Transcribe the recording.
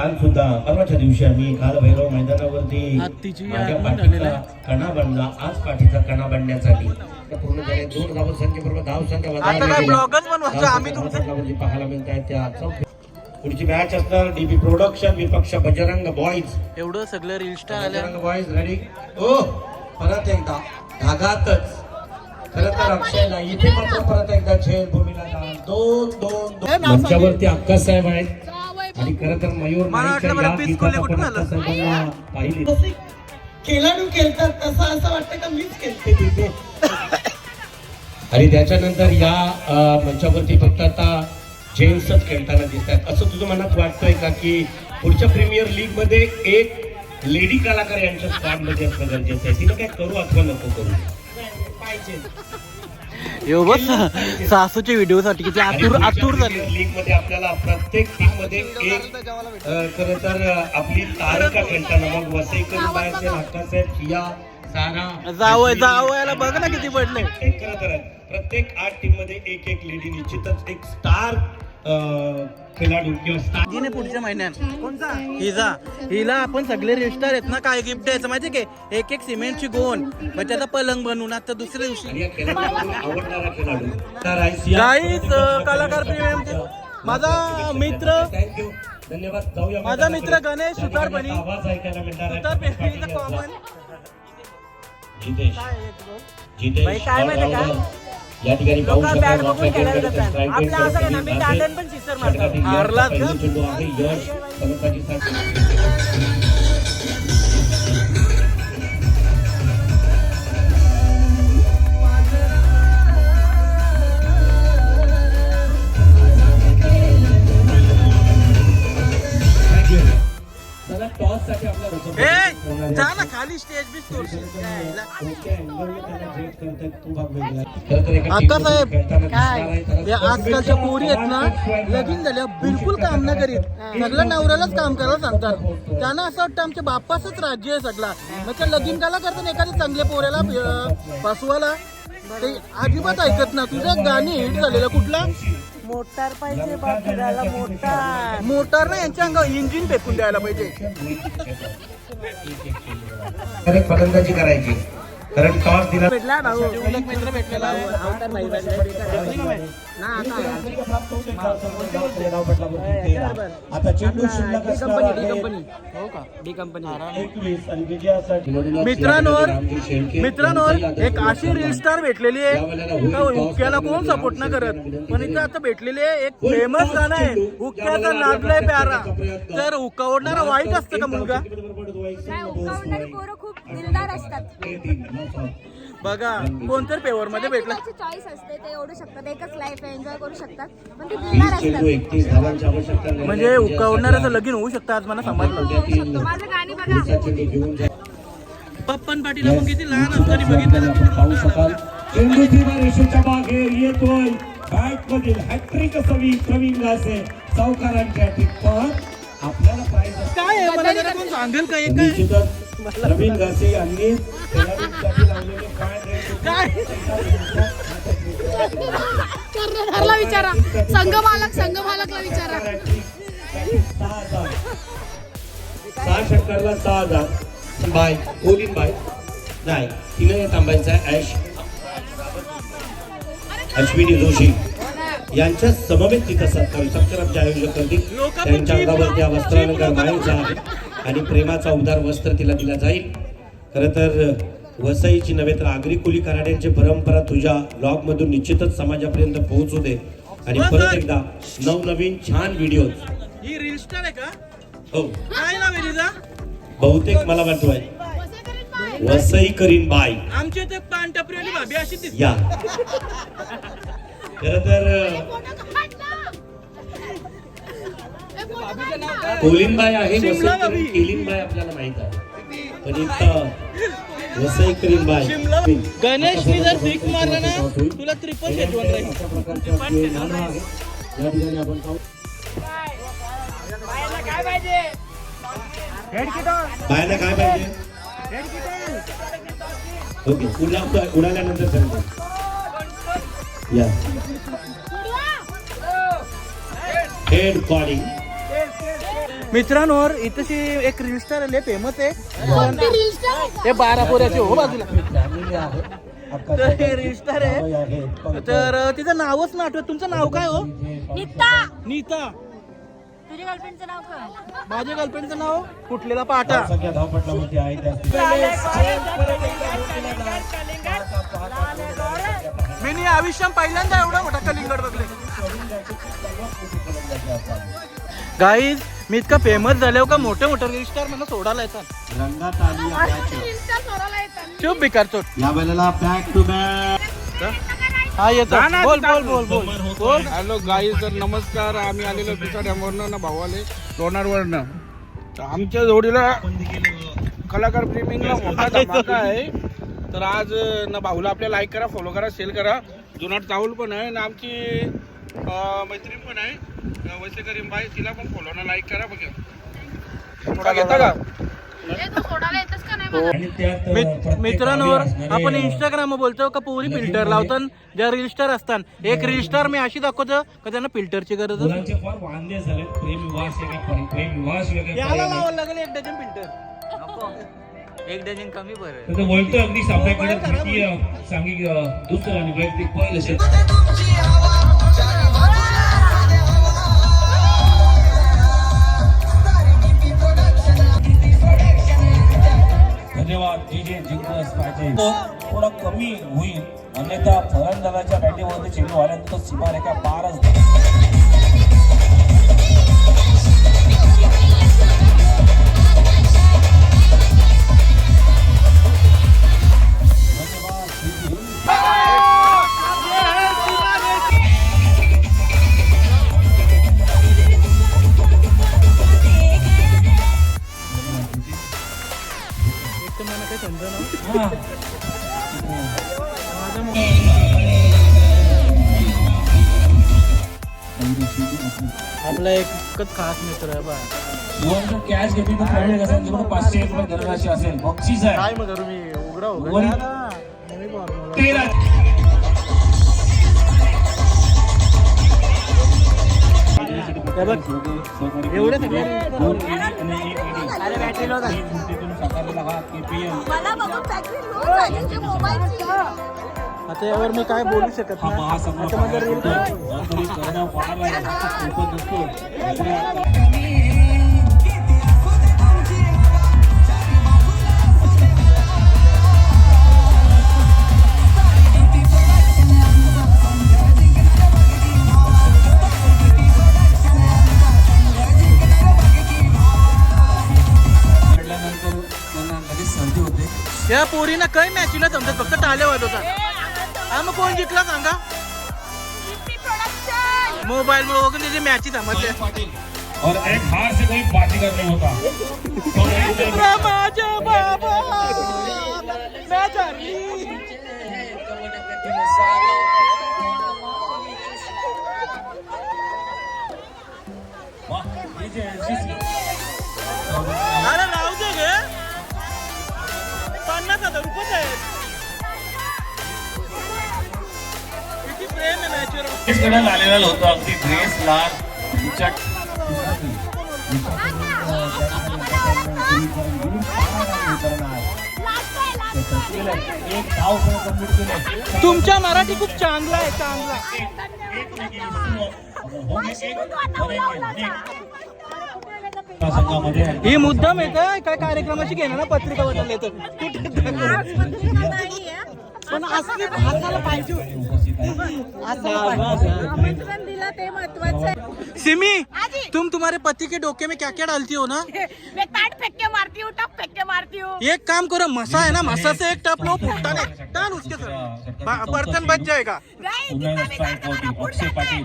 काल सुद्धा परवाच्या दिवशी आम्ही काल भैरव मैदानावरती माझ्या पाठीचा कणा बनला, आज पाठीचा कणा बनण्यासाठी पूर्ण झाले 2 धाव संख्या बरोबर धाव संख्या पाहायला मिळत आहे. त्या पुढची मॅच असणार डीबी प्रोडक्शन विपक्ष बजरंग बॉईज. एवढं सगळं रील स्टार आले. Bajrang boys ready. ओ परत एकदा धागातच खरं तर अक्षयला इथे मात्र परत एकदा झेल भूमीला 2-2 मंचावरती अक्कास साहेब आहेत आणि खरं तर मयूर पाहिली खेळाडू खेळतात तसं असं वाटतं का मीच खेळते तिथे. आणि त्याच्यानंतर या मंचावरती फक्त आता जेंट्सच खेळताना दिसतात. असं तुझं मनात वाटतंय का की पुढच्या प्रीमियर लीग मध्ये एक लेडी कलाकार यांच्या स्क्वॉड मध्ये असणं गरजेचं आहे? तिला काय करू अथवा नको करू पाहिजे. सासूच्या व्हिडिओ साठी किती आतुर झाले. लीग मध्ये आपल्याला प्रत्येक टीम मध्ये एक खरं तर आपली तारका खेळताना मग वसईकर बाहेरचे अक्कासाहेब किया सारा जावयाला बघ ना किती पडले. खरं तर प्रत्येक 8 टीम मध्ये एक एक लेडी निश्चितच एक स्टार खेळाडू किंवा स्टार. हिने पुढच्या महिन्यात हिला आपण सगळे रजिस्टर आहेत ना, काय गिफ्ट द्यायचं माहितीये की एक सिमेंटची गोण मग त्याचा पलंग बनवून आता दुसऱ्या दिवशी आवडणारा खेळाडू काहीच कलाकार प्रेम. माझा मित्र थँक्यू धन्यवाद. जाऊया माझा मित्र गणेश सुतारपणी आवाज ऐकायला मिळणार कॉमन जितेश काय माहिती का या ठिकाणी पाहू शकता आपल्या असं ना मी टाळ्यान पण सिस्टर मारतो हारलाच यश टॉस साठी आपला खाली स्टेज बी अक्का साहेब काय आजकालच्या पोरी आहेत ना लगीन झाल्या बिलकुल काम न करीत सगळं नवऱ्यालाच काम करायला सांगतात. त्यांना असं वाटतं आमच्या बाप्पाचंच राज्य आहे सगळा. मग त्या लगीन काला करतात एखाद्या चांगल्या पोऱ्याला फसवाला ते अजिबात ऐकत ना. तुझं गाणी हिट झालेलं कुठला मोटार पाहिजे बापराला मोटार ना यांच्या अंगावर इंजिन फेकून द्यायला पाहिजे. फलंदाजी करायची कारण टॉस दिला भेटला भाऊ मित्र भेटलेला आता चेंडू शिल्लक मित्रांवर एक अशी रील स्टार भेटलेली आहे हुक्क्याला कोण सपोर्ट न करत, पण इथं आता भेटलेली आहे एक फेमस गाणं आहे हुक्क्याचा नादलय प्यारा. तर हुक्का ओढणारा वाईट असतं का मुलगा? खूप दिलदार असतात. बघा कोणतरी पेवर मध्ये भेटला चॉईस असते ते ओढू शकतात, एकच लाईफ एन्जॉय करू शकतात, पण ते दिलदार असतात. म्हणजे हुक्का ओढणाऱ्याचं लगीन होऊ शकतं आज मला समजलं. माझं गाणी बघा पप्पन पाटील आपण किती लहान असताना बघितलं पाहू शकाल. चेंडू रेषेच्या बाहेर येतोय बॅट मधील हॅट्रिक सवी प्रवीण गासे सावकारांच्या टिप्पत आपल्याला प्राइज काय आहे मला जरा कोण सांगेल का? एक निश्चितच प्रवीण गासे यांनी कर्णधारला विचारा, संघमालकला विचारा. 6 षटकारला 6,000 बाय कोलिन बाय नाही तिने थांबायचं आहे. अश्विनी जोशी यांच्या समवेत तिथं सत्कारचे आयोजक करतील. त्यांच्या अंगावर त्या वस्त्रानं गरमायचं आहे आणि प्रेमाचा उदार वस्त्र तिला दिला जाईल. खरं तर वसईची नव्हे तर आगरी कुली कराड्यांची परंपरा तुझ्या ब्लॉग मधून निश्चितच समाजापर्यंत पोहोचू दे आणि परत एकदा नवनवीन छान व्हिडिओ. ही रील स्टार आहे का? हो काय नाव आहे तिचा? बहुतेक मला वाटतोय वसई करीन बाई. आमच्या ते पान टपरी आणि भाभी अशी दिसते. या खरं तर कोलिनबाई आहे केलिनबाई आपल्याला माहित आहे, पण इथं वसई करीनबाई. गणेशनी जर सिक्स मारलं ना तुला ट्रिपल शेजवण राहील. बायला काय पाहिजे ओके उडाल्यानंतर सांगतो. या हेड कॉलिंग मित्रांनो इथेशी एक रील स्टार आले फेमस आहे ते 12 पोऱ्याचे हो बाजूला तर हे रील स्टार आहे तर तिचं नावच ना आठवत. तुमचं नाव काय हो? नीता. तुझ्या गर्लफ्रेंडचं नाव काय? माझ्या गर्लफ्रेंडचं नाव कुठलेला पाटा. मी आयुष्यात पहिल्यांदा एवढा मोठा कलिंगड बघले. गाईज मी इतका फेमस झालो का मोठे मोठे रील स्टार मला सोडायला येतात. रंगात आली या match. चुप बेकार चोट. या वेळेला बॅक टू बॅक. हा येतो. बोल बोल बोल बोल बोल. हॅलो गाई तर नमस्कार. आम्ही आलेलो पिसा डॅमवरनं ना भावाले लोणारवरनं. तर आमच्या जोडीला कलाकार प्रेमींना मोठा धमाका आहे. तर आज ना भाऊला आपल्या लाईक करा, फॉलो करा, शेअर करा. जुनाट चावल पण आहे ना आमची मैत्रीण पण आहे वैसे करीम बाई, तिला पण फॉलो ना लाईक करा. बघा थोडा घेता का? मित्रांनो आपण इंस्टाग्राम बोलतो का पोरी फिल्टर लावतात ज्या रील स्टार असतात. एक रील स्टार मी अशी दाखवतो का त्यांना फिल्टरची गरज असते. याला लावायला लागेल 1 डझन फिल्टर. 1 डझन कमी बरं. बोलतो अगदी आपल्याकडे तृतीय सांघिक दुसरं आणि वैयक्तिक पहिलं. धन्यवाद. जे जिंकलं पाहिजे थोडा कमी होईल, अन्यथा फलंदाजाच्या बॅटिंगमध्ये चेंडू आल्यानंतर सीमारेखा पारच. मला काही समजा आपला एकच खास मित्र आहे बा. कॅश घेतली तर प्रवीण कसं जिकडे 500 रुपये दरवर्षी असेल बक्षीस आहे. काय मग मी उघडा एवढे मला बघून फॅक्टरी लोक झाली जे मोबाईलची. आता यावर मी काय बोलू शकत नाही. आता माझा रील या पोरीना काही मॅचला जमतात, फक्त टाळ्या वाजवतात. हा मग कोण जिंकला सांगा? मोबाईल मुळे वगैरे त्याची मॅची समजले. और एक हार से कोई बाजीगर नहीं होता. माझ्या बाबा मॅच हरली. अरे राहू दे गे, 50,000 रुपये आहेत. किती प्रेम आहे मॅचवर. कडे आलेला होता अगदी ड्रेस लाल तुमच्या मराठी खूप चांगला आहे, चांगला. ही मुद्दाम येत काय कार्यक्रमाची घेणार ना पत्रिका वाटायला येतं. पण असली भाषाला पाहिजे. आमंत्रण दिलं ते महत्वाचं आहे. सिमी तुम तुम्हारे पति के डोके में क्या क्या डालती हो ना? मैं ताट फेंक के मारती हूँ, टप फेंक के मारती हूँ. एक काम करो, मसा है ना, मसा से एक टप लो, फुटता नहीं, डाल उसके सर बर्तन बच जाएगा. नहीं, जितना भी करते हो ना, फूट जाता है.